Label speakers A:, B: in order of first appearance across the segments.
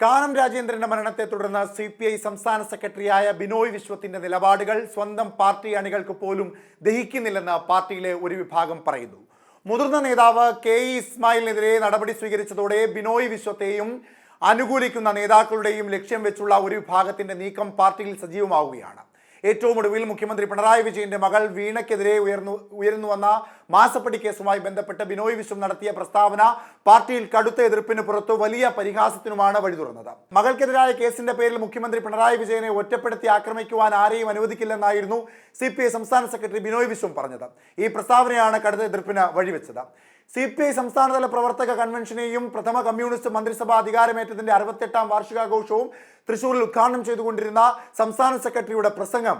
A: കാനം രാജേന്ദ്രന്റെ മരണത്തെ തുടർന്ന് CPI സംസ്ഥാന സെക്രട്ടറിയായ ബിനോയ് വിശ്വത്തിന്റെ നിലപാടുകൾ സ്വന്തം പാർട്ടി അണികൾക്ക് പോലും ദഹിക്കുന്നില്ലെന്ന് പാർട്ടിയിലെ ഒരു വിഭാഗം പറയുന്നു. മുതിർന്ന നേതാവ് KE ഇസ്മായിലിനെതിരെ നടപടി സ്വീകരിച്ചതോടെ ബിനോയ് വിശ്വത്തെയും അനുകൂലിക്കുന്ന നേതാക്കളുടെയും ലക്ഷ്യം വെച്ചുള്ള ഒരു വിഭാഗത്തിന്റെ നീക്കം പാർട്ടിയിൽ സജീവമാവുകയാണ്. ഏറ്റവും ഒടുവിൽ മുഖ്യമന്ത്രി പിണറായി വിജയന്റെ മകൾ വീണയ്ക്കെതിരെ ഉയർന്നു വന്ന മാസപ്പടി കേസുമായി ബന്ധപ്പെട്ട് ബിനോയ് വിശ്വം നടത്തിയ പ്രസ്താവന പാർട്ടിയിൽ കടുത്ത എതിർപ്പിന് പുറത്തു വലിയ പരിഹാസത്തിനുമാണ് വഴി തുറന്നത്. മകൾക്കെതിരായ കേസിന്റെ പേരിൽ മുഖ്യമന്ത്രി പിണറായി വിജയനെ ഒറ്റപ്പെടുത്തി ആക്രമിക്കുവാൻ ആരെയും അനുവദിക്കില്ലെന്നായിരുന്നു CPI സംസ്ഥാന സെക്രട്ടറി ബിനോയ് വിശ്വം പറഞ്ഞത്. ഈ പ്രസ്താവനയാണ് കടുത്ത എതിർപ്പിന് വഴിവെച്ചത്. CPI സംസ്ഥാനതല പ്രവർത്തക കൺവെൻഷനെയും പ്രഥമ കമ്മ്യൂണിസ്റ്റ് മന്ത്രിസഭ അധികാരമേറ്റതിന്റെ 68ാം വാർഷികാഘോഷവും തൃശ്ശൂരിൽ ഉദ്ഘാടനം ചെയ്തുകൊണ്ടിരുന്ന സംസ്ഥാന സെക്രട്ടറിയുടെ പ്രസംഗം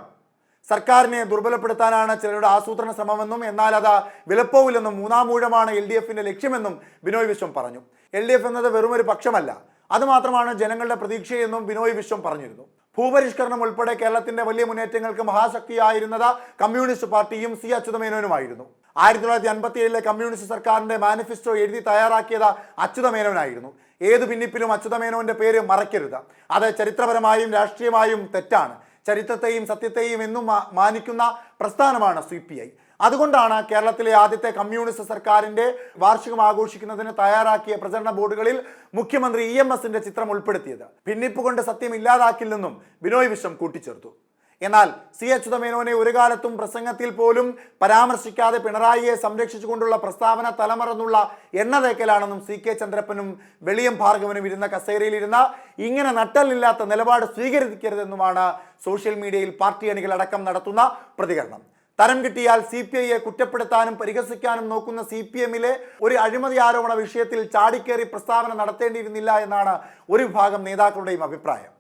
A: സർക്കാരിനെ ദുർബലപ്പെടുത്താനാണ് ചിലരുടെ ആസൂത്രണ ശ്രമമെന്നും എന്നാൽ അത് വിലപ്പോവില്ലെന്നും മൂന്നാമൂഴമാണ് LDFന്റെ ലക്ഷ്യമെന്നും ബിനോയ് വിശ്വം പറഞ്ഞു. LDF എന്നത് വെറുമൊരു പക്ഷമല്ല, അതുമാത്രമാണ് ജനങ്ങളുടെ പ്രതീക്ഷയെന്നും ബിനോയ് വിശ്വം പറഞ്ഞിരുന്നു. ഭൂപരിഷ്കരണം ഉൾപ്പെടെ കേരളത്തിന്റെ വലിയ മുന്നേറ്റങ്ങൾക്ക് മഹാശക്തിയായിരുന്നത് കമ്മ്യൂണിസ്റ്റ് പാർട്ടിയും C അച്യുതമേനോനുമായിരുന്നു. 1957 കമ്മ്യൂണിസ്റ്റ് സർക്കാരിന്റെ മാനിഫെസ്റ്റോ എഴുതി തയ്യാറാക്കിയത് അച്യുതമേനോനായിരുന്നു. ഏതു ഭിന്നിപ്പിലും അച്യുതമേനോന്റെ പേര് മറക്കരുത്. അത് ചരിത്രപരമായും രാഷ്ട്രീയമായും തെറ്റാണ്. ചരിത്രത്തെയും സത്യത്തെയും എന്നും മാനിക്കുന്ന പ്രസ്ഥാനമാണ് CPI. അതുകൊണ്ടാണ് കേരളത്തിലെ ആദ്യത്തെ കമ്മ്യൂണിസ്റ്റ് സർക്കാരിന്റെ വാർഷികം ആഘോഷിക്കുന്നതിന് തയ്യാറാക്കിയ പ്രചരണ ബോർഡുകളിൽ മുഖ്യമന്ത്രി EMSന്റെ ചിത്രം ഉൾപ്പെടുത്തിയത്. ഭിന്നിപ്പ് കൊണ്ട് സത്യം ഇല്ലാതാക്കില്ലെന്നും ബിനോയ് വിശ്വം കൂട്ടിച്ചേർത്തു. എന്നാൽ C അച്യുതമേനോനെ ഒരു കാലത്തും പ്രസംഗത്തിൽ പോലും പരാമർശിക്കാതെ പിണറായിയെ സംരക്ഷിച്ചുകൊണ്ടുള്ള പ്രസ്താവന തലമറന്നുള്ള എണ്ണ തേക്കലാണെന്നും CK ചന്ദ്രപ്പനും വെളിയം ഭാർഗവനും ഇരുന്ന കസേരയിലിരുന്ന ഇങ്ങനെ നട്ടലില്ലാത്ത നിലപാട് സ്വീകരിക്കരുതെന്നുമാണ് സോഷ്യൽ മീഡിയയിൽ പാർട്ടി അണികളടക്കം നടത്തുന്ന പ്രതികരണം. തരം കിട്ടിയാൽ CPIയെ കുറ്റപ്പെടുത്താനും പരിഹസിക്കാനും നോക്കുന്ന CPMലെ ഒരു അഴിമതി ആരോപണ വിഷയത്തിൽ ചാടിക്കേറി പ്രസ്താവന നടത്തേണ്ടിയിരുന്നില്ല എന്നാണ് ഒരു വിഭാഗം നേതാക്കളുടെയും അഭിപ്രായം.